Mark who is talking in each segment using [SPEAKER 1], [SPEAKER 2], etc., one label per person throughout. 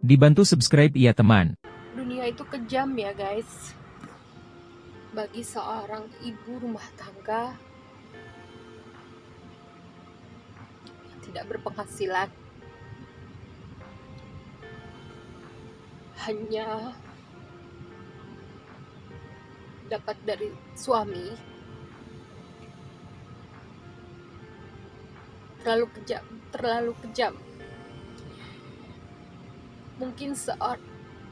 [SPEAKER 1] Dibantu subscribe ya teman.
[SPEAKER 2] Dunia itu kejam ya guys. Bagi seorang ibu rumah tangga yang tidak berpenghasilan, hanya dapat dari suami, terlalu kejam. Mungkin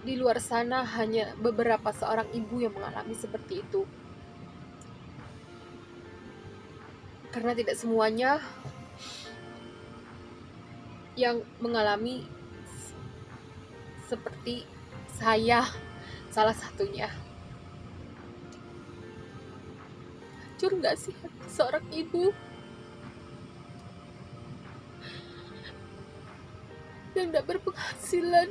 [SPEAKER 2] di luar sana hanya beberapa seorang ibu yang mengalami seperti itu. Karena tidak semuanya yang mengalami seperti saya, salah satunya. Hancur gak sih hati seorang ibu yang tidak berpenghasilan?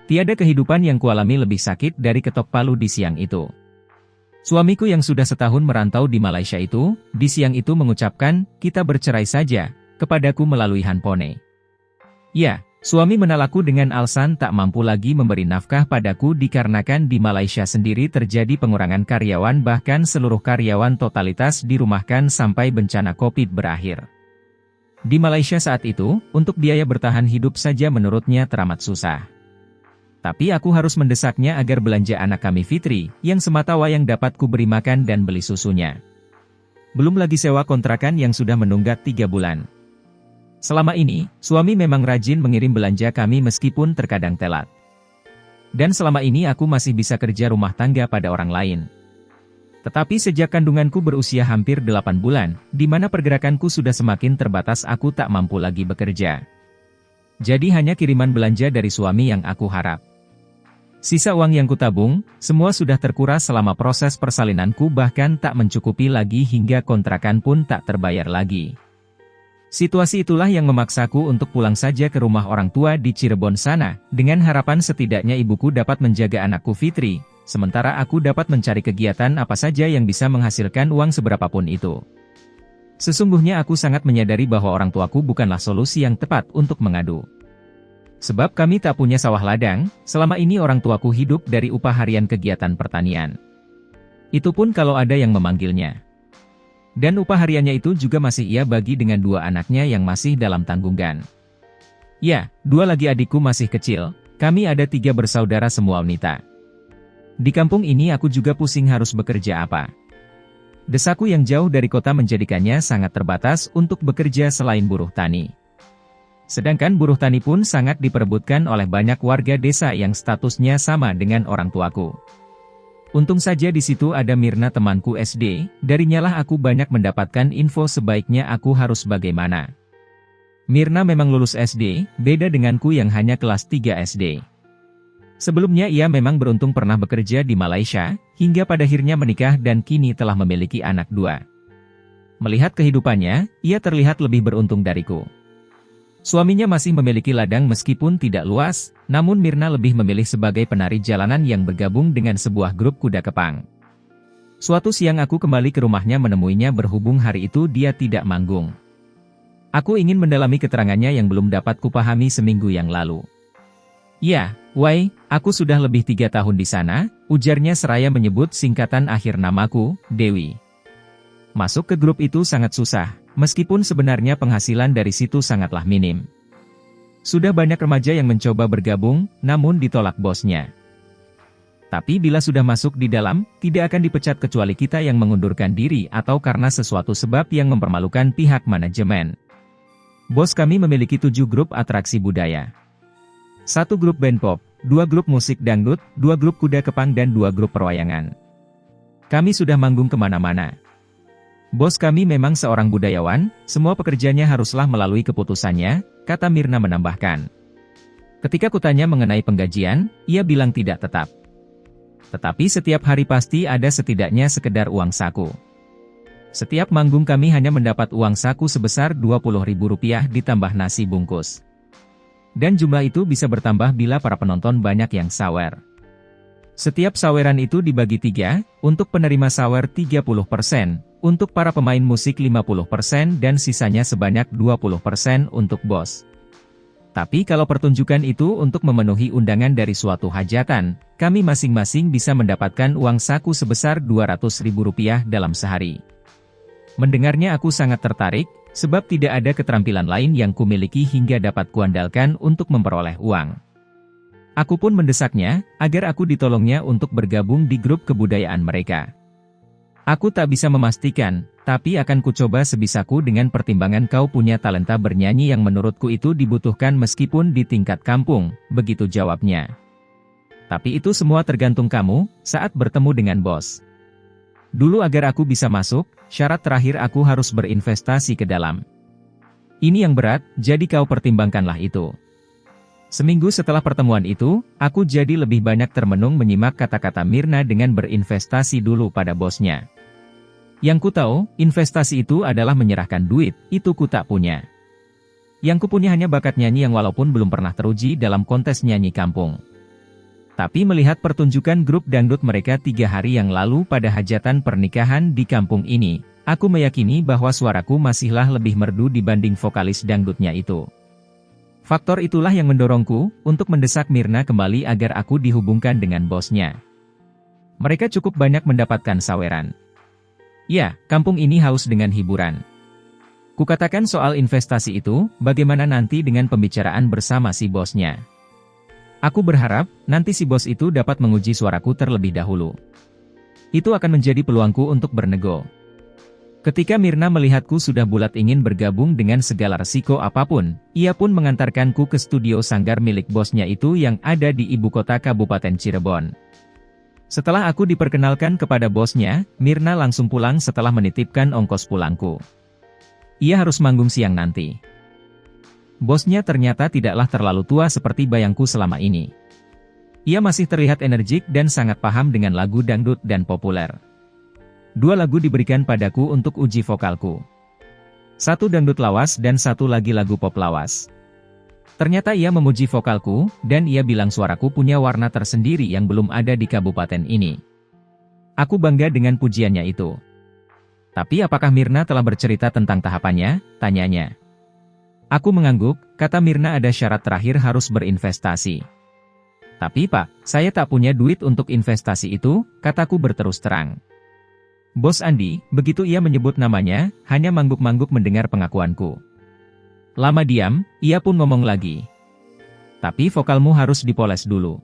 [SPEAKER 1] Tiada kehidupan yang kualami lebih sakit dari ketok palu di siang itu. Suamiku yang sudah setahun merantau di Malaysia itu, di siang itu mengucapkan, kita bercerai saja, kepadaku melalui handphone. Ya, suami menolakku dengan alasan tak mampu lagi memberi nafkah padaku dikarenakan di Malaysia sendiri terjadi pengurangan karyawan bahkan seluruh karyawan totalitas dirumahkan sampai bencana COVID berakhir. Di Malaysia saat itu, untuk biaya bertahan hidup saja menurutnya teramat susah. Tapi aku harus mendesaknya agar belanja anak kami Fitri, yang semata wayang dapat kuberi makan dan beli susunya. Belum lagi sewa kontrakan yang sudah menunggak 3 bulan. Selama ini, suami memang rajin mengirim belanja kami meskipun terkadang telat. Dan selama ini aku masih bisa kerja rumah tangga pada orang lain. Tetapi sejak kandunganku berusia hampir 8 bulan, di mana pergerakanku sudah semakin terbatas aku tak mampu lagi bekerja. Jadi hanya kiriman belanja dari suami yang aku harap. Sisa uang yang kutabung, semua sudah terkuras selama proses persalinanku bahkan tak mencukupi lagi hingga kontrakan pun tak terbayar lagi. Situasi itulah yang memaksaku untuk pulang saja ke rumah orang tua di Cirebon sana, dengan harapan setidaknya ibuku dapat menjaga anakku Fitri, sementara aku dapat mencari kegiatan apa saja yang bisa menghasilkan uang seberapapun itu. Sesungguhnya aku sangat menyadari bahwa orang tuaku bukanlah solusi yang tepat untuk mengadu. Sebab kami tak punya sawah ladang, selama ini orang tuaku hidup dari upah harian kegiatan pertanian. Itu pun kalau ada yang memanggilnya. Dan upah hariannya itu juga masih ia bagi dengan 2 anaknya yang masih dalam tanggungan. Ya, 2 lagi adikku masih kecil, kami ada 3 bersaudara semua wanita. Di kampung ini aku juga pusing harus bekerja apa. Desaku yang jauh dari kota menjadikannya sangat terbatas untuk bekerja selain buruh tani. Sedangkan buruh tani pun sangat diperebutkan oleh banyak warga desa yang statusnya sama dengan orang tuaku. Untung saja di situ ada Mirna temanku SD, darinya lah aku banyak mendapatkan info sebaiknya aku harus bagaimana. Mirna memang lulus SD, beda denganku yang hanya kelas 3 SD. Sebelumnya ia memang beruntung pernah bekerja di Malaysia, hingga pada akhirnya menikah dan kini telah memiliki anak 2. Melihat kehidupannya, ia terlihat lebih beruntung dariku. Suaminya masih memiliki ladang meskipun tidak luas, namun Mirna lebih memilih sebagai penari jalanan yang bergabung dengan sebuah grup kuda kepang. Suatu siang aku kembali ke rumahnya menemuinya berhubung hari itu dia tidak manggung. Aku ingin mendalami keterangannya yang belum dapat kupahami seminggu yang lalu. Ya, Wai, aku sudah lebih 3 tahun di sana, ujarnya seraya menyebut singkatan akhir namaku, Dewi. Masuk ke grup itu sangat susah. Meskipun sebenarnya penghasilan dari situ sangatlah minim. Sudah banyak remaja yang mencoba bergabung, namun ditolak bosnya. Tapi bila sudah masuk di dalam, tidak akan dipecat kecuali kita yang mengundurkan diri atau karena sesuatu sebab yang mempermalukan pihak manajemen. Bos kami memiliki 7 grup atraksi budaya. 1 grup band pop, 2 grup musik dangdut, 2 grup kuda kepang dan 2 grup perwayangan. Kami sudah manggung kemana-mana. Bos kami memang seorang budayawan, semua pekerjaannya haruslah melalui keputusannya, kata Mirna menambahkan. Ketika kutanya mengenai penggajian, ia bilang tidak tetap. Tetapi setiap hari pasti ada setidaknya sekedar uang saku. Setiap manggung kami hanya mendapat uang saku sebesar Rp20.000 ditambah nasi bungkus. Dan jumlah itu bisa bertambah bila para penonton banyak yang sawer. Setiap saweran itu dibagi 3, untuk penerima sawer 30%, untuk para pemain musik 50% dan sisanya sebanyak 20% untuk bos. Tapi kalau pertunjukan itu untuk memenuhi undangan dari suatu hajatan, kami masing-masing bisa mendapatkan uang saku sebesar Rp200.000 dalam sehari. Mendengarnya aku sangat tertarik, sebab tidak ada keterampilan lain yang kumiliki hingga dapat kuandalkan untuk memperoleh uang. Aku pun mendesaknya, agar aku ditolongnya untuk bergabung di grup kebudayaan mereka. Aku tak bisa memastikan, tapi akan kucoba sebisaku dengan pertimbangan kau punya talenta bernyanyi yang menurutku itu dibutuhkan meskipun di tingkat kampung, begitu jawabnya. Tapi itu semua tergantung kamu, saat bertemu dengan bos. Dulu agar aku bisa masuk, syarat terakhir aku harus berinvestasi ke dalam. Ini yang berat, jadi kau pertimbangkanlah itu. Seminggu setelah pertemuan itu, aku jadi lebih banyak termenung menyimak kata-kata Mirna dengan berinvestasi dulu pada bosnya. Yang ku tahu, investasi itu adalah menyerahkan duit, itu ku tak punya. Yang ku punya hanya bakat nyanyi yang walaupun belum pernah teruji dalam kontes nyanyi kampung. Tapi melihat pertunjukan grup dangdut mereka 3 hari yang lalu pada hajatan pernikahan di kampung ini, aku meyakini bahwa suaraku masihlah lebih merdu dibanding vokalis dangdutnya itu. Faktor itulah yang mendorongku untuk mendesak Mirna kembali agar aku dihubungkan dengan bosnya. Mereka cukup banyak mendapatkan saweran. Ya, kampung ini haus dengan hiburan. Kukatakan soal investasi itu, bagaimana nanti dengan pembicaraan bersama si bosnya. Aku berharap, nanti si bos itu dapat menguji suaraku terlebih dahulu. Itu akan menjadi peluangku untuk bernego. Ketika Mirna melihatku sudah bulat ingin bergabung dengan segala resiko apapun, ia pun mengantarkanku ke studio sanggar milik bosnya itu yang ada di ibu kota Kabupaten Cirebon. Setelah aku diperkenalkan kepada bosnya, Mirna langsung pulang setelah menitipkan ongkos pulangku. Ia harus manggung siang nanti. Bosnya ternyata tidaklah terlalu tua seperti bayangku selama ini. Ia masih terlihat energik dan sangat paham dengan lagu dangdut dan populer. 2 lagu diberikan padaku untuk uji vokalku. 1 dangdut lawas dan 1 lagi lagu pop lawas. Ternyata ia memuji vokalku, dan ia bilang suaraku punya warna tersendiri yang belum ada di kabupaten ini. Aku bangga dengan pujiannya itu. Tapi apakah Mirna telah bercerita tentang tahapannya? Tanyanya. Aku mengangguk, kata Mirna ada syarat terakhir harus berinvestasi. Tapi Pak, saya tak punya duit untuk investasi itu, kataku berterus terang. Bos Andi, begitu ia menyebut namanya, hanya mangguk-mangguk mendengar pengakuanku. Lama diam, ia pun ngomong lagi. Tapi vokalmu harus dipoles dulu.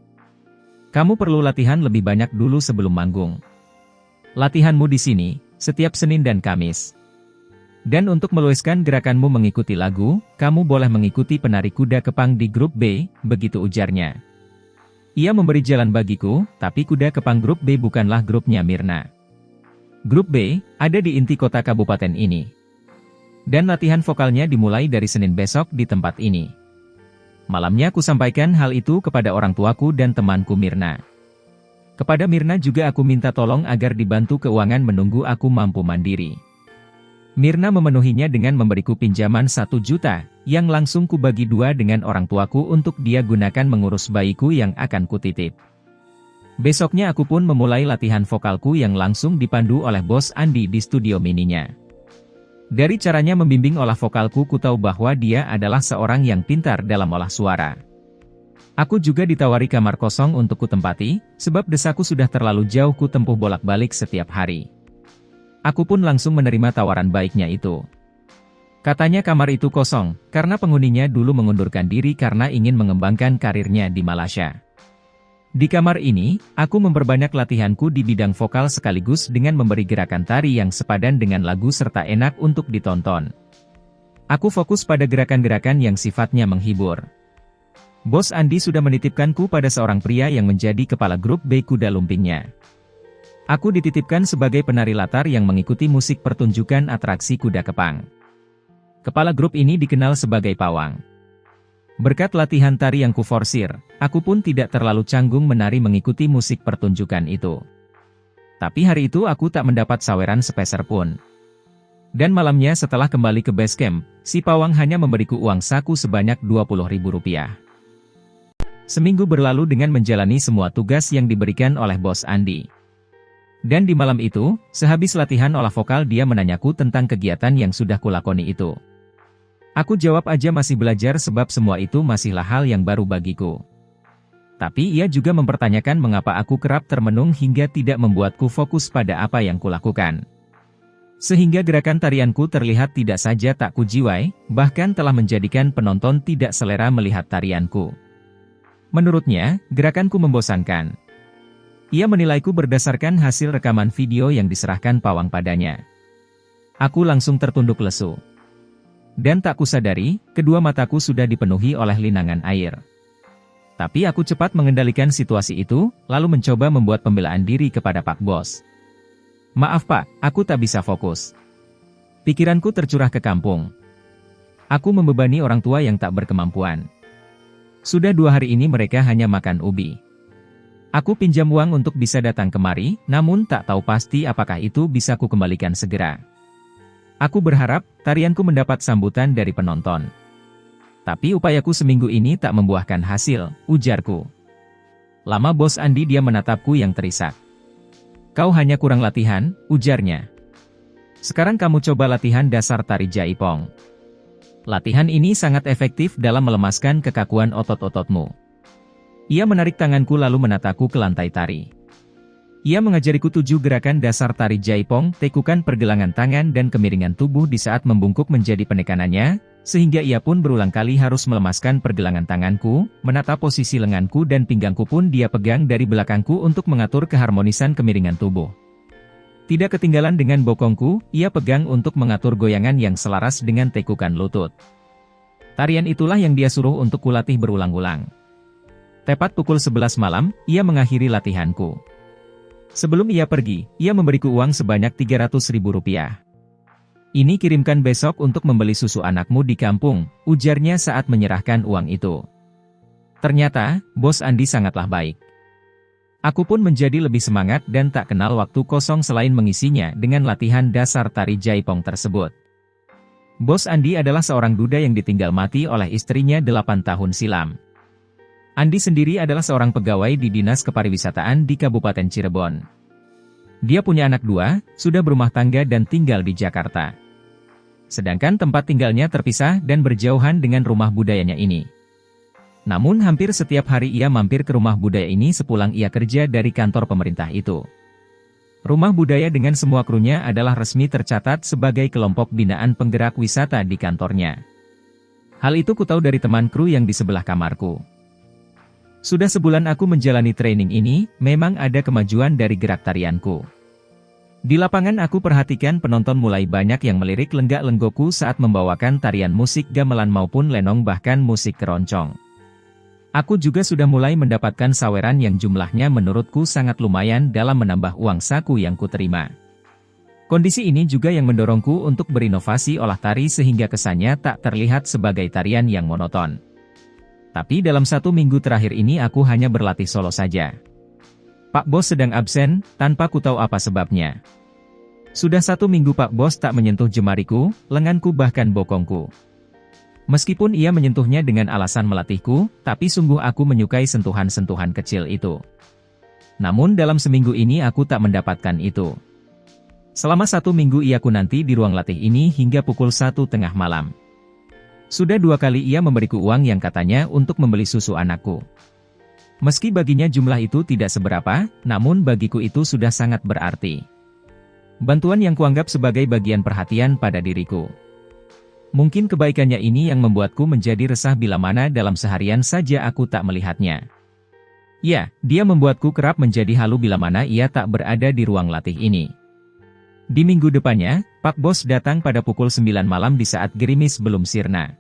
[SPEAKER 1] Kamu perlu latihan lebih banyak dulu sebelum manggung. Latihanmu di sini, setiap Senin dan Kamis. Dan untuk meluaskan gerakanmu mengikuti lagu, kamu boleh mengikuti penari kuda kepang di grup B, begitu ujarnya. Ia memberi jalan bagiku, tapi kuda kepang grup B bukanlah grupnya Mirna. Grup B, ada di inti kota kabupaten ini. Dan latihan vokalnya dimulai dari Senin besok di tempat ini. Malamnya aku sampaikan hal itu kepada orang tuaku dan temanku Mirna. Kepada Mirna juga aku minta tolong agar dibantu keuangan menunggu aku mampu mandiri. Mirna memenuhinya dengan memberiku pinjaman 1 juta, yang langsung kubagi 2 dengan orang tuaku untuk dia gunakan mengurus bayiku yang akan kutitip. Besoknya aku pun memulai latihan vokalku yang langsung dipandu oleh Bos Andi di studio mininya. Dari caranya membimbing olah vokalku, ku tahu bahwa dia adalah seorang yang pintar dalam olah suara. Aku juga ditawari kamar kosong untuk kutempati, sebab desaku sudah terlalu jauh ku tempuh bolak-balik setiap hari. Aku pun langsung menerima tawaran baiknya itu. Katanya kamar itu kosong, karena penghuninya dulu mengundurkan diri karena ingin mengembangkan karirnya di Malaysia. Di kamar ini, aku memperbanyak latihanku di bidang vokal sekaligus dengan memberi gerakan tari yang sepadan dengan lagu serta enak untuk ditonton. Aku fokus pada gerakan-gerakan yang sifatnya menghibur. Bos Andi sudah menitipkanku pada seorang pria yang menjadi kepala grup B kuda lumpingnya. Aku dititipkan sebagai penari latar yang mengikuti musik pertunjukan atraksi kuda kepang. Kepala grup ini dikenal sebagai Pawang. Berkat latihan tari yang kuforsir, aku pun tidak terlalu canggung menari mengikuti musik pertunjukan itu. Tapi hari itu aku tak mendapat saweran sepeser pun. Dan malamnya setelah kembali ke base camp, si Pawang hanya memberiku uang saku sebanyak Rp20.000. Seminggu berlalu dengan menjalani semua tugas yang diberikan oleh Bos Andi. Dan di malam itu, sehabis latihan olah vokal dia menanyaku tentang kegiatan yang sudah kulakoni itu. Aku jawab aja masih belajar sebab semua itu masihlah hal yang baru bagiku. Tapi ia juga mempertanyakan mengapa aku kerap termenung hingga tidak membuatku fokus pada apa yang kulakukan. Sehingga gerakan tarianku terlihat tidak saja tak kujiwai, bahkan telah menjadikan penonton tidak selera melihat tarianku. Menurutnya, gerakanku membosankan. Ia menilaiku berdasarkan hasil rekaman video yang diserahkan Pawang padanya. Aku langsung tertunduk lesu. Dan tak kusadari, kedua mataku sudah dipenuhi oleh linangan air. Tapi aku cepat mengendalikan situasi itu, lalu mencoba membuat pembelaan diri kepada Pak Bos. Maaf Pak, aku tak bisa fokus. Pikiranku tercurah ke kampung. Aku membebani orang tua yang tak berkemampuan. Sudah 2 hari ini mereka hanya makan ubi. Aku pinjam uang untuk bisa datang kemari, namun tak tahu pasti apakah itu bisa kukembalikan segera. Aku berharap, tarianku mendapat sambutan dari penonton. Tapi upayaku seminggu ini tak membuahkan hasil, ujarku. Lama Bos Andi dia menatapku yang terisak. Kau hanya kurang latihan, ujarnya. Sekarang kamu coba latihan dasar tari jaipong. Latihan ini sangat efektif dalam melemaskan kekakuan otot-ototmu. Ia menarik tanganku lalu menataku ke lantai tari. Ia mengajariku 7 gerakan dasar tari jaipong, tekukan pergelangan tangan dan kemiringan tubuh di saat membungkuk menjadi penekanannya, sehingga ia pun berulang kali harus melemaskan pergelangan tanganku, menata posisi lenganku dan pinggangku pun dia pegang dari belakangku untuk mengatur keharmonisan kemiringan tubuh. Tidak ketinggalan dengan bokongku, ia pegang untuk mengatur goyangan yang selaras dengan tekukan lutut. Tarian itulah yang dia suruh untuk kulatih berulang-ulang. Tepat pukul 11 malam, ia mengakhiri latihanku. Sebelum ia pergi, ia memberiku uang sebanyak Rp300.000. Ini kirimkan besok untuk membeli susu anakmu di kampung, ujarnya saat menyerahkan uang itu. Ternyata, Bos Andi sangatlah baik. Aku pun menjadi lebih semangat dan tak kenal waktu kosong selain mengisinya dengan latihan dasar tari jaipong tersebut. Bos Andi adalah seorang duda yang ditinggal mati oleh istrinya 8 tahun silam. Andi sendiri adalah seorang pegawai di Dinas Kepariwisataan di Kabupaten Cirebon. Dia punya anak 2, sudah berumah tangga dan tinggal di Jakarta. Sedangkan tempat tinggalnya terpisah dan berjauhan dengan rumah budayanya ini. Namun hampir setiap hari ia mampir ke rumah budaya ini sepulang ia kerja dari kantor pemerintah itu. Rumah budaya dengan semua krunya adalah resmi tercatat sebagai kelompok binaan penggerak wisata di kantornya. Hal itu kutahu dari teman kru yang di sebelah kamarku. Sudah sebulan aku menjalani training ini, memang ada kemajuan dari gerak tarianku. Di lapangan aku perhatikan penonton mulai banyak yang melirik lenggak-lenggokku saat membawakan tarian musik gamelan maupun lenong bahkan musik keroncong. Aku juga sudah mulai mendapatkan saweran yang jumlahnya menurutku sangat lumayan dalam menambah uang saku yang kuterima. Kondisi ini juga yang mendorongku untuk berinovasi olah tari sehingga kesannya tak terlihat sebagai tarian yang monoton. Tapi dalam 1 minggu terakhir ini aku hanya berlatih solo saja. Pak Bos sedang absen, tanpa ku tahu apa sebabnya. Sudah 1 minggu Pak Bos tak menyentuh jemariku, lenganku bahkan bokongku. Meskipun ia menyentuhnya dengan alasan melatihku, tapi sungguh aku menyukai sentuhan-sentuhan kecil itu. Namun dalam seminggu ini aku tak mendapatkan itu. Selama 1 minggu ia ku nanti di ruang latih ini hingga pukul 1 tengah malam. Sudah 2 kali ia memberiku uang yang katanya untuk membeli susu anakku. Meski baginya jumlah itu tidak seberapa, namun bagiku itu sudah sangat berarti. Bantuan yang kuanggap sebagai bagian perhatian pada diriku. Mungkin kebaikannya ini yang membuatku menjadi resah bila mana dalam seharian saja aku tak melihatnya. Ya, dia membuatku kerap menjadi halu bila mana ia tak berada di ruang latih ini. Di minggu depannya, Pak Bos datang pada pukul 9 malam di saat gerimis belum sirna.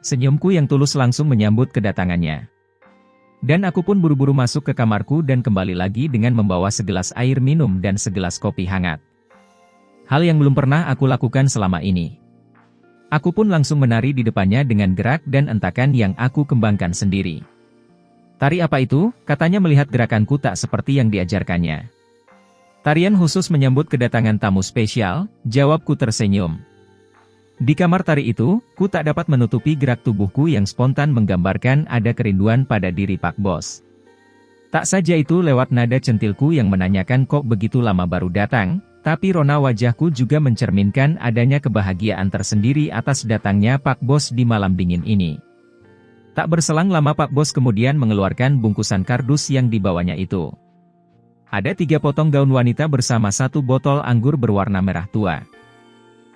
[SPEAKER 1] Senyumku yang tulus langsung menyambut kedatangannya. Dan aku pun buru-buru masuk ke kamarku dan kembali lagi dengan membawa segelas air minum dan segelas kopi hangat. Hal yang belum pernah aku lakukan selama ini. Aku pun langsung menari di depannya dengan gerak dan entakan yang aku kembangkan sendiri. Tari apa itu? Katanya melihat gerakanku tak seperti yang diajarkannya. Tarian khusus menyambut kedatangan tamu spesial, jawabku tersenyum. Di kamar tari itu, ku tak dapat menutupi gerak tubuhku yang spontan menggambarkan ada kerinduan pada diri Pak Bos. Tak saja itu lewat nada centilku yang menanyakan kok begitu lama baru datang, tapi rona wajahku juga mencerminkan adanya kebahagiaan tersendiri atas datangnya Pak Bos di malam dingin ini. Tak berselang lama Pak Bos kemudian mengeluarkan bungkusan kardus yang dibawanya itu. Ada 3 potong gaun wanita bersama 1 botol anggur berwarna merah tua.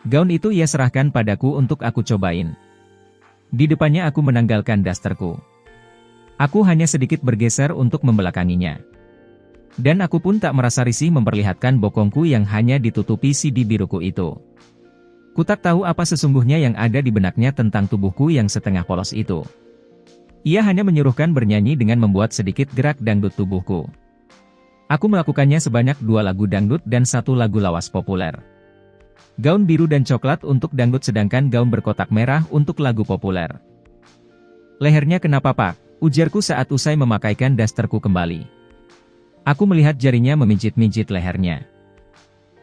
[SPEAKER 1] Gaun itu ia serahkan padaku untuk aku cobain. Di depannya aku menanggalkan dasterku. Aku hanya sedikit bergeser untuk membelakanginya. Dan aku pun tak merasa risih memperlihatkan bokongku yang hanya ditutupi CD biruku itu. Ku tak tahu apa sesungguhnya yang ada di benaknya tentang tubuhku yang setengah polos itu. Ia hanya menyuruhkan bernyanyi dengan membuat sedikit gerak dangdut tubuhku. Aku melakukannya sebanyak 2 lagu dangdut dan 1 lagu lawas populer. Gaun biru dan coklat untuk dangdut sedangkan gaun berkotak merah untuk lagu populer. Lehernya kenapa Pak? Ujarku saat usai memakaikan dasterku kembali. Aku melihat jarinya memijit-mijit lehernya.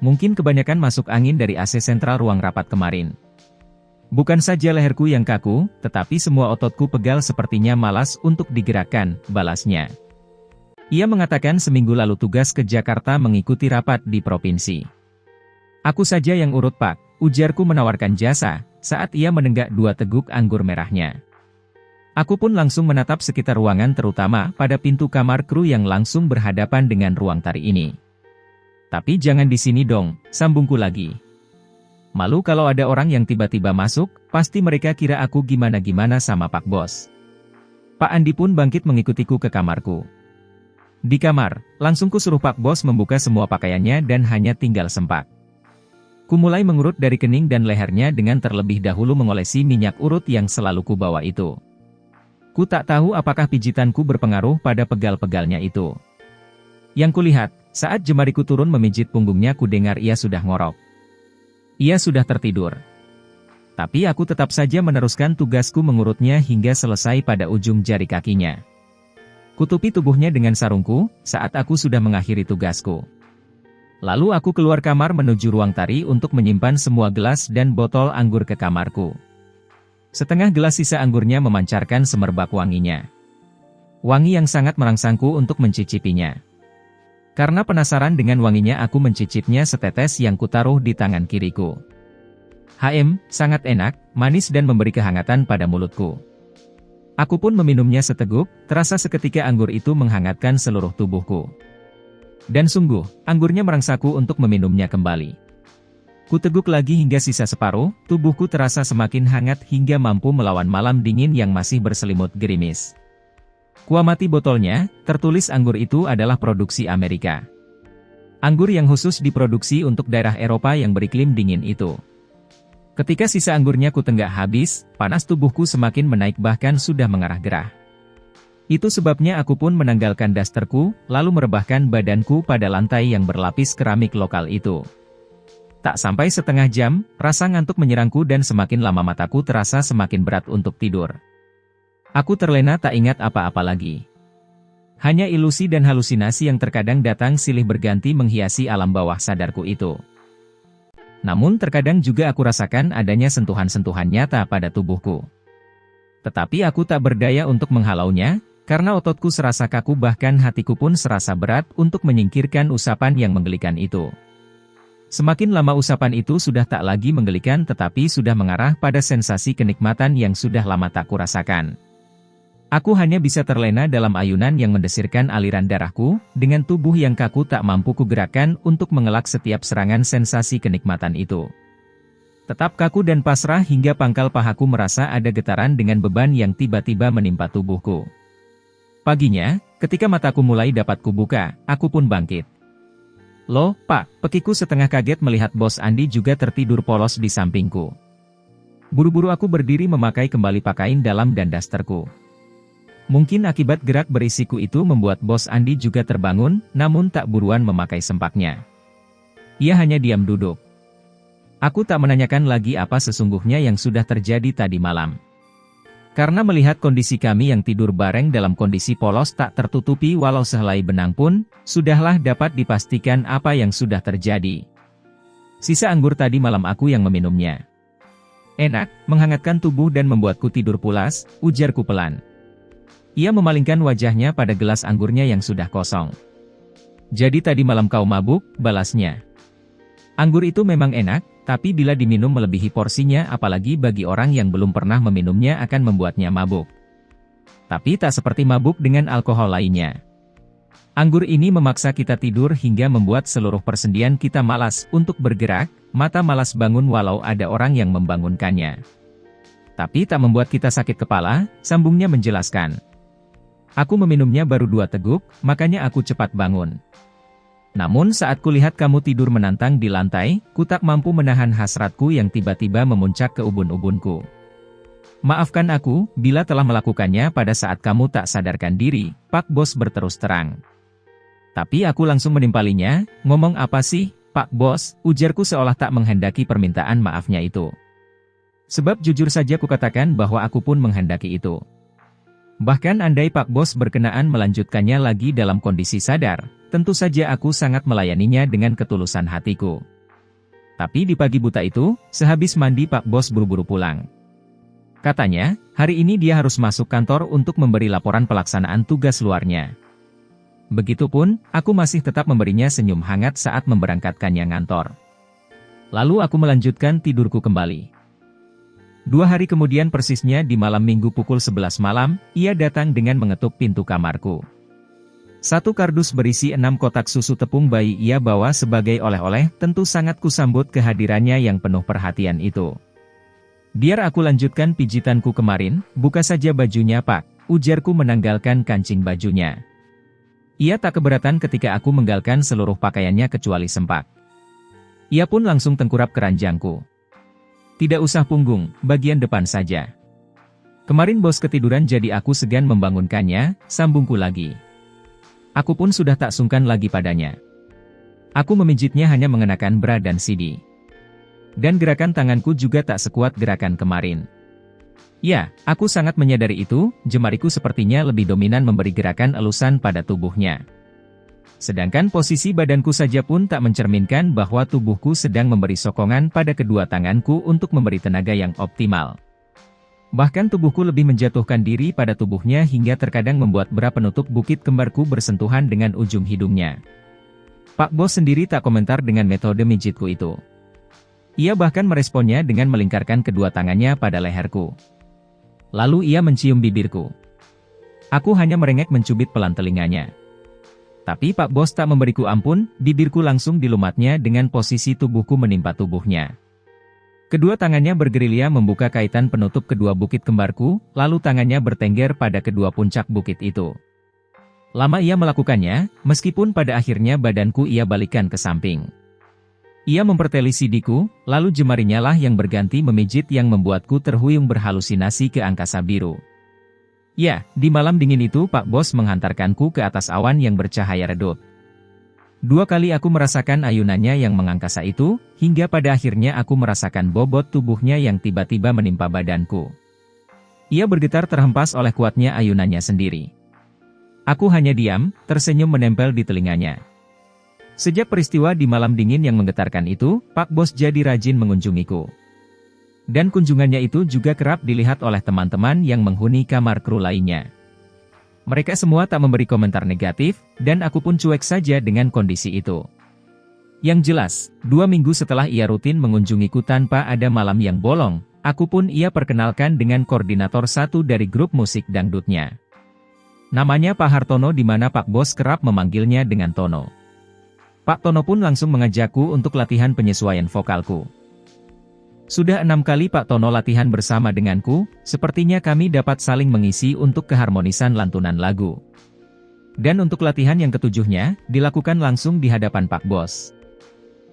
[SPEAKER 1] Mungkin kebanyakan masuk angin dari AC sentral ruang rapat kemarin. Bukan saja leherku yang kaku, tetapi semua ototku pegal sepertinya malas untuk digerakkan, balasnya. Ia mengatakan seminggu lalu tugas ke Jakarta mengikuti rapat di provinsi. Aku saja yang urut Pak, ujarku menawarkan jasa, saat ia menenggak 2 teguk anggur merahnya. Aku pun langsung menatap sekitar ruangan terutama pada pintu kamar kru yang langsung berhadapan dengan ruang tari ini. Tapi jangan di sini dong, sambungku lagi. Malu kalau ada orang yang tiba-tiba masuk, pasti mereka kira aku gimana-gimana sama Pak Bos. Pak Andi pun bangkit mengikutiku ke kamarku. Di kamar, langsung ku suruh Pak Bos membuka semua pakaiannya dan hanya tinggal sempak. Ku mulai mengurut dari kening dan lehernya dengan terlebih dahulu mengolesi minyak urut yang selalu ku bawa itu. Ku tak tahu apakah pijitanku berpengaruh pada pegal-pegalnya itu. Yang kulihat, saat jemariku turun memijit punggungnya ku dengar ia sudah ngorok. Ia sudah tertidur. Tapi aku tetap saja meneruskan tugasku mengurutnya hingga selesai pada ujung jari kakinya. Kutupi tubuhnya dengan sarungku, saat aku sudah mengakhiri tugasku. Lalu aku keluar kamar menuju ruang tari untuk menyimpan semua gelas dan botol anggur ke kamarku. Setengah gelas sisa anggurnya memancarkan semerbak wanginya. Wangi yang sangat merangsangku untuk mencicipinya. Karena penasaran dengan wanginya aku mencicipnya setetes yang kutaruh di tangan kiriku. Sangat enak, manis dan memberi kehangatan pada mulutku. Aku pun meminumnya seteguk, terasa seketika anggur itu menghangatkan seluruh tubuhku. Dan sungguh, anggurnya merangsaku untuk meminumnya kembali. Kuteguk lagi hingga sisa separuh, tubuhku terasa semakin hangat hingga mampu melawan malam dingin yang masih berselimut gerimis. Kuamati botolnya, tertulis anggur itu adalah produksi Amerika. Anggur yang khusus diproduksi untuk daerah Eropa yang beriklim dingin itu. Ketika sisa anggurnya kutenggak habis, panas tubuhku semakin menaik bahkan sudah mengarah gerah. Itu sebabnya aku pun menanggalkan dasterku, lalu merebahkan badanku pada lantai yang berlapis keramik lokal itu. Tak sampai setengah jam, rasa ngantuk menyerangku dan semakin lama mataku terasa semakin berat untuk tidur. Aku terlena tak ingat apa-apa lagi. Hanya ilusi dan halusinasi yang terkadang datang silih berganti menghiasi alam bawah sadarku itu. Namun terkadang juga aku rasakan adanya sentuhan-sentuhan nyata pada tubuhku. Tetapi aku tak berdaya untuk menghalaunya, karena ototku serasa kaku bahkan hatiku pun serasa berat untuk menyingkirkan usapan yang menggelikan itu. Semakin lama usapan itu sudah tak lagi menggelikan tetapi sudah mengarah pada sensasi kenikmatan yang sudah lama tak kurasakan. Aku hanya bisa terlena dalam ayunan yang mendesirkan aliran darahku, dengan tubuh yang kaku tak mampu kugerakkan untuk mengelak setiap serangan sensasi kenikmatan itu. Tetap kaku dan pasrah hingga pangkal pahaku merasa ada getaran dengan beban yang tiba-tiba menimpa tubuhku. Paginya, ketika mataku mulai dapat kubuka, aku pun bangkit. "Loh, Pak," pekiku setengah kaget melihat Bos Andi juga tertidur polos di sampingku. Buru-buru aku berdiri memakai kembali pakaian dalam dan dasterku. Mungkin akibat gerak berisiku itu membuat Bos Andi juga terbangun, namun tak buruan memakai sempaknya. Ia hanya diam duduk. Aku tak menanyakan lagi apa sesungguhnya yang sudah terjadi tadi malam. Karena melihat kondisi kami yang tidur bareng dalam kondisi polos tak tertutupi walau sehelai benang pun, sudahlah dapat dipastikan apa yang sudah terjadi. Sisa anggur tadi malam aku yang meminumnya. "Enak, menghangatkan tubuh dan membuatku tidur pulas," ujarku pelan. Ia memalingkan wajahnya pada gelas anggurnya yang sudah kosong. "Jadi tadi malam kau mabuk," balasnya. "Anggur itu memang enak, tapi bila diminum melebihi porsinya apalagi bagi orang yang belum pernah meminumnya akan membuatnya mabuk. Tapi tak seperti mabuk dengan alkohol lainnya. Anggur ini memaksa kita tidur hingga membuat seluruh persendian kita malas untuk bergerak, mata malas bangun walau ada orang yang membangunkannya. Tapi tak membuat kita sakit kepala," sambungnya menjelaskan. "Aku meminumnya baru 2 teguk, makanya aku cepat bangun. Namun saat kulihat kamu tidur menantang di lantai, ku tak mampu menahan hasratku yang tiba-tiba memuncak ke ubun-ubunku. Maafkan aku, bila telah melakukannya pada saat kamu tak sadarkan diri," Pak Bos berterus terang. Tapi aku langsung menimpalinya, "Ngomong apa sih, Pak Bos?" ujarku seolah tak menghendaki permintaan maafnya itu. Sebab jujur saja kukatakan bahwa aku pun menghendaki itu. Bahkan andai Pak Bos berkenaan melanjutkannya lagi dalam kondisi sadar, tentu saja aku sangat melayaninya dengan ketulusan hatiku. Tapi di pagi buta itu, sehabis mandi Pak Bos buru-buru pulang. Katanya, hari ini dia harus masuk kantor untuk memberi laporan pelaksanaan tugas luarnya. Begitupun, aku masih tetap memberinya senyum hangat saat memberangkatkannya ngantor. Lalu aku melanjutkan tidurku kembali. 2 hari kemudian persisnya di malam Minggu pukul 11 malam, ia datang dengan mengetuk pintu kamarku. 1 kardus berisi 6 kotak susu tepung bayi ia bawa sebagai oleh-oleh, tentu sangat kusambut kehadirannya yang penuh perhatian itu. "Biar aku lanjutkan pijitanku kemarin, buka saja bajunya Pak," ujarku menanggalkan kancing bajunya. Ia tak keberatan ketika aku menggalkan seluruh pakaiannya kecuali sempak. Ia pun langsung tengkurap keranjangku. "Tidak usah punggung, bagian depan saja. Kemarin bos ketiduran jadi aku segan membangunkannya," sambungku lagi. Aku pun sudah tak sungkan lagi padanya. Aku memijitnya hanya mengenakan bra dan sidi. Dan gerakan tanganku juga tak sekuat gerakan kemarin. Ya, aku sangat menyadari itu, jemariku sepertinya lebih dominan memberi gerakan elusan pada tubuhnya. Sedangkan posisi badanku saja pun tak mencerminkan bahwa tubuhku sedang memberi sokongan pada kedua tanganku untuk memberi tenaga yang optimal. Bahkan tubuhku lebih menjatuhkan diri pada tubuhnya hingga terkadang membuat bra penutup bukit kembarku bersentuhan dengan ujung hidungnya. Pak Bos sendiri tak komentar dengan metode mijitku itu. Ia bahkan meresponnya dengan melingkarkan kedua tangannya pada leherku. Lalu ia mencium bibirku. Aku hanya merengek mencubit pelan telinganya. Tapi Pak Bos tak memberiku ampun, bibirku langsung dilumatnya dengan posisi tubuhku menimpa tubuhnya. Kedua tangannya bergerilya membuka kaitan penutup kedua bukit kembarku, lalu tangannya bertengger pada kedua puncak bukit itu. Lama ia melakukannya, meskipun pada akhirnya badanku ia balikan ke samping. Ia memperteli sidiku, lalu jemarinya lah yang berganti memijit yang membuatku terhuyung berhalusinasi ke angkasa biru. Ya, di malam dingin itu Pak Bos menghantarkanku ke atas awan yang bercahaya redup. 2 kali aku merasakan ayunannya yang mengangkasa itu, hingga pada akhirnya aku merasakan bobot tubuhnya yang tiba-tiba menimpa badanku. Ia bergetar terhempas oleh kuatnya ayunannya sendiri. Aku hanya diam, tersenyum menempel di telinganya. Sejak peristiwa di malam dingin yang menggetarkan itu, Pak Bos jadi rajin mengunjungiku. Dan kunjungannya itu juga kerap dilihat oleh teman-teman yang menghuni kamar kru lainnya. Mereka semua tak memberi komentar negatif, dan aku pun cuek saja dengan kondisi itu. Yang jelas, 2 minggu setelah ia rutin mengunjungiku tanpa ada malam yang bolong, aku pun ia perkenalkan dengan koordinator satu dari grup musik dangdutnya. Namanya Pak Hartono, di mana Pak Bos kerap memanggilnya dengan Tono. Pak Tono pun langsung mengajakku untuk latihan penyesuaian vokalku. Sudah 6 kali Pak Tono latihan bersama denganku, sepertinya kami dapat saling mengisi untuk keharmonisan lantunan lagu. Dan untuk latihan yang ketujuhnya, dilakukan langsung di hadapan Pak Bos.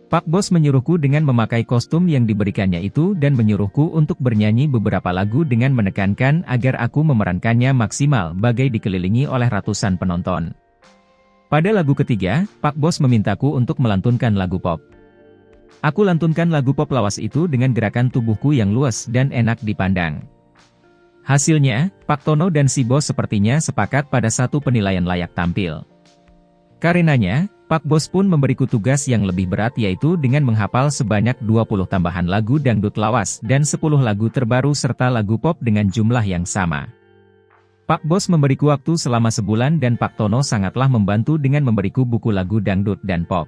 [SPEAKER 1] Pak Bos menyuruhku dengan memakai kostum yang diberikannya itu dan menyuruhku untuk bernyanyi beberapa lagu dengan menekankan agar aku memerankannya maksimal bagai dikelilingi oleh ratusan penonton. Pada lagu ketiga, Pak Bos memintaku untuk melantunkan lagu pop. Aku lantunkan lagu pop lawas itu dengan gerakan tubuhku yang luas dan enak dipandang. Hasilnya, Pak Tono dan si Bos sepertinya sepakat pada satu penilaian layak tampil. Karenanya, Pak Bos pun memberiku tugas yang lebih berat, yaitu dengan menghafal sebanyak 20 tambahan lagu dangdut lawas dan 10 lagu terbaru serta lagu pop dengan jumlah yang sama. Pak Bos memberiku waktu selama sebulan dan Pak Tono sangatlah membantu dengan memberiku buku lagu dangdut dan pop.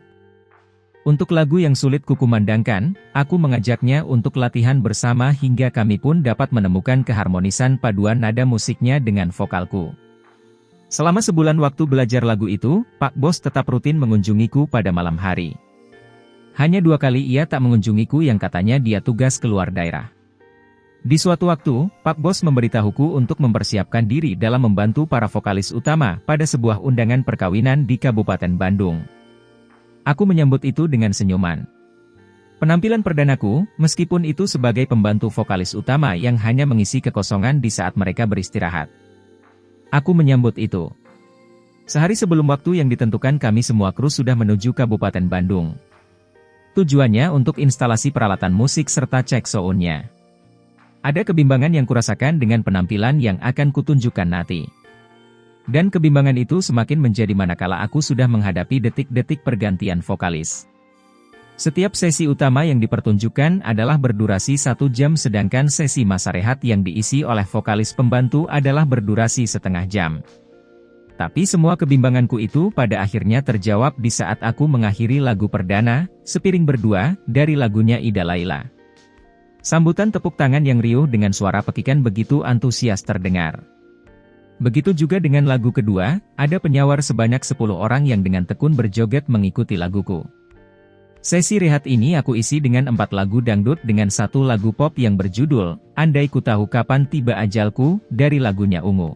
[SPEAKER 1] Untuk lagu yang sulit kukumandangkan, aku mengajaknya untuk latihan bersama hingga kami pun dapat menemukan keharmonisan paduan nada musiknya dengan vokalku. Selama sebulan waktu belajar lagu itu, Pak Bos tetap rutin mengunjungiku pada malam hari. Hanya 2 kali ia tak mengunjungiku yang katanya dia tugas keluar daerah. Di suatu waktu, Pak Bos memberitahuku untuk mempersiapkan diri dalam membantu para vokalis utama pada sebuah undangan perkawinan di Kabupaten Bandung. Aku menyambut itu dengan senyuman. Penampilan perdanaku, meskipun itu sebagai pembantu vokalis utama yang hanya mengisi kekosongan di saat mereka beristirahat. Aku menyambut itu. Sehari sebelum waktu yang ditentukan, kami semua kru sudah menuju Kabupaten Bandung. Tujuannya untuk instalasi peralatan musik serta cek soundnya. Ada kebimbangan yang kurasakan dengan penampilan yang akan kutunjukkan nanti. Dan kebimbangan itu semakin menjadi manakala aku sudah menghadapi detik-detik pergantian vokalis. Setiap sesi utama yang dipertunjukkan adalah berdurasi 1 jam, sedangkan sesi masa rehat yang diisi oleh vokalis pembantu adalah berdurasi setengah jam. Tapi semua kebimbanganku itu pada akhirnya terjawab di saat aku mengakhiri lagu perdana, Sepiring Berdua, dari lagunya Ida Laila. Sambutan tepuk tangan yang riuh dengan suara pekikan begitu antusias terdengar. Begitu juga dengan lagu kedua, ada penyawar sebanyak 10 orang yang dengan tekun berjoget mengikuti laguku. Sesi rehat ini aku isi dengan 4 lagu dangdut dengan 1 lagu pop yang berjudul Andai Ku Tahu Kapan Tiba Ajalku, dari lagunya Ungu.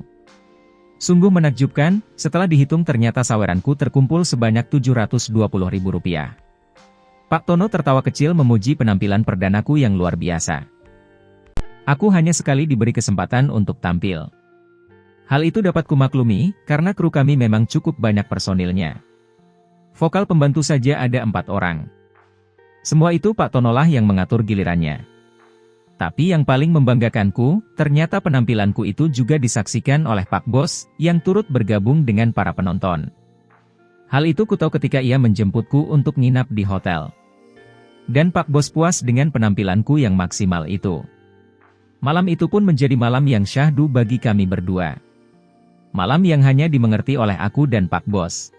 [SPEAKER 1] Sungguh menakjubkan, setelah dihitung ternyata saweranku terkumpul sebanyak Rp720.000. Pak Tono tertawa kecil memuji penampilan perdanaku yang luar biasa. Aku hanya sekali diberi kesempatan untuk tampil. Hal itu dapat kumaklumi, karena kru kami memang cukup banyak personilnya. Vokal pembantu saja ada 4 orang. Semua itu Pak Tono lah yang mengatur gilirannya. Tapi yang paling membanggakanku, ternyata penampilanku itu juga disaksikan oleh Pak Bos, yang turut bergabung dengan para penonton. Hal itu kutahu ketika ia menjemputku untuk nginap di hotel. Dan Pak Bos puas dengan penampilanku yang maksimal itu. Malam itu pun menjadi malam yang syahdu bagi kami berdua. Malam yang hanya dimengerti oleh aku dan Pak Bos.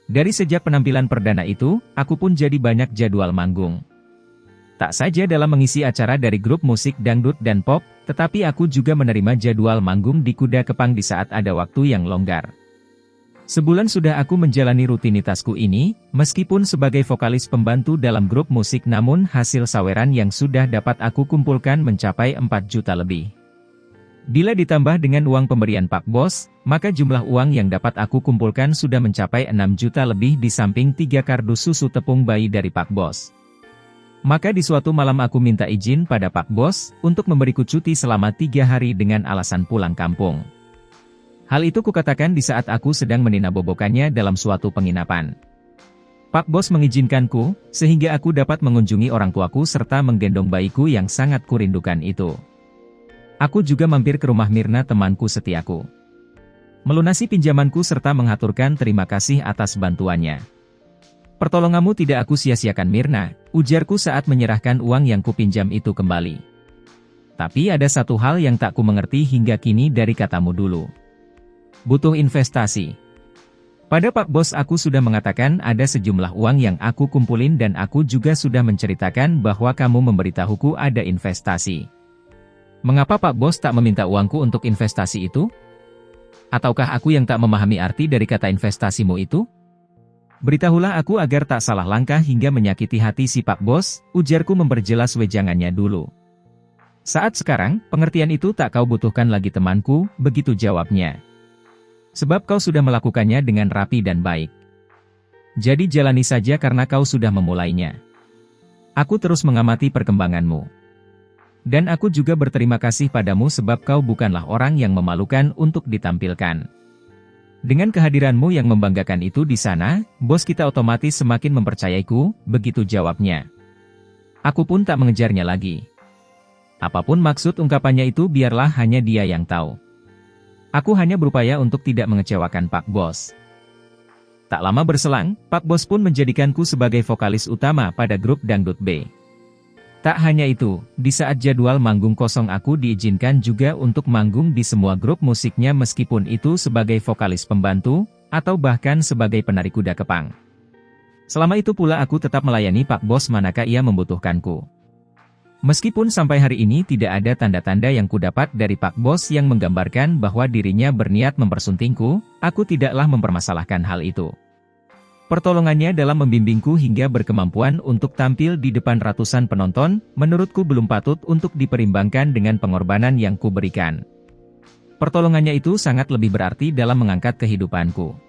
[SPEAKER 1] Dari sejak penampilan perdana itu, aku pun jadi banyak jadwal manggung. Tak saja dalam mengisi acara dari grup musik dangdut dan pop, tetapi aku juga menerima jadwal manggung di Kuda Kepang di saat ada waktu yang longgar. Sebulan sudah aku menjalani rutinitasku ini, meskipun sebagai vokalis pembantu dalam grup musik, namun hasil saweran yang sudah dapat aku kumpulkan mencapai 4 juta lebih. Bila ditambah dengan uang pemberian Pak Bos, maka jumlah uang yang dapat aku kumpulkan sudah mencapai 6 juta lebih di samping 3 kardus susu tepung bayi dari Pak Bos. Maka di suatu malam aku minta izin pada Pak Bos, untuk memberiku cuti selama 3 hari dengan alasan pulang kampung. Hal itu kukatakan di saat aku sedang meninabobokannya dalam suatu penginapan. Pak Bos mengizinkanku, sehingga aku dapat mengunjungi orang tuaku serta menggendong bayiku yang sangat kurindukan itu. Aku juga mampir ke rumah Mirna, temanku setiaku. Melunasi pinjamanku serta mengaturkan terima kasih atas bantuannya. Pertolonganmu tidak aku sia-siakan Mirna, ujarku saat menyerahkan uang yang kupinjam itu kembali. Tapi ada satu hal yang tak ku mengerti hingga kini dari katamu dulu. Butuh investasi. Pada Pak Bos aku sudah mengatakan ada sejumlah uang yang aku kumpulin dan aku juga sudah menceritakan bahwa kamu memberitahuku ada investasi. Mengapa Pak Bos tak meminta uangku untuk investasi itu? Ataukah aku yang tak memahami arti dari kata investasimu itu? Beritahulah aku agar tak salah langkah hingga menyakiti hati si Pak Bos, ujarku memperjelas wejangannya dulu. Saat sekarang, pengertian itu tak kau butuhkan lagi temanku, begitu jawabnya. Sebab kau sudah melakukannya dengan rapi dan baik. Jadi jalani saja karena kau sudah memulainya. Aku terus mengamati perkembanganmu. Dan aku juga berterima kasih padamu sebab kau bukanlah orang yang memalukan untuk ditampilkan. Dengan kehadiranmu yang membanggakan itu di sana, bos kita otomatis semakin mempercayaiku, begitu jawabnya. Aku pun tak mengejarnya lagi. Apapun maksud ungkapannya itu biarlah hanya dia yang tahu. Aku hanya berupaya untuk tidak mengecewakan Pak Bos. Tak lama berselang, Pak Bos pun menjadikanku sebagai vokalis utama pada grup Dangdut B. Tak hanya itu, di saat jadwal manggung kosong aku diizinkan juga untuk manggung di semua grup musiknya meskipun itu sebagai vokalis pembantu, atau bahkan sebagai penari kuda kepang. Selama itu pula aku tetap melayani Pak Bos manakah ia membutuhkanku. Meskipun sampai hari ini tidak ada tanda-tanda yang kudapat dari Pak Bos yang menggambarkan bahwa dirinya berniat mempersuntingku, aku tidaklah mempermasalahkan hal itu. Pertolongannya dalam membimbingku hingga berkemampuan untuk tampil di depan ratusan penonton, menurutku belum patut untuk diperimbangkan dengan pengorbanan yang kuberikan. Pertolongannya itu sangat lebih berarti dalam mengangkat kehidupanku.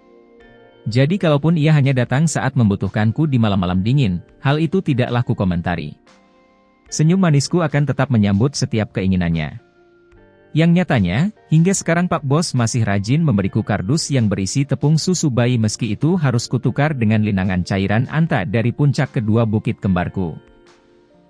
[SPEAKER 1] Jadi kalaupun ia hanya datang saat membutuhkanku di malam-malam dingin, hal itu tidaklah kukomentari. Senyum manisku akan tetap menyambut setiap keinginannya. Yang nyatanya, hingga sekarang Pak Bos masih rajin memberiku kardus yang berisi tepung susu bayi meski itu harus kutukar dengan linangan cairan anta dari puncak kedua bukit kembarku.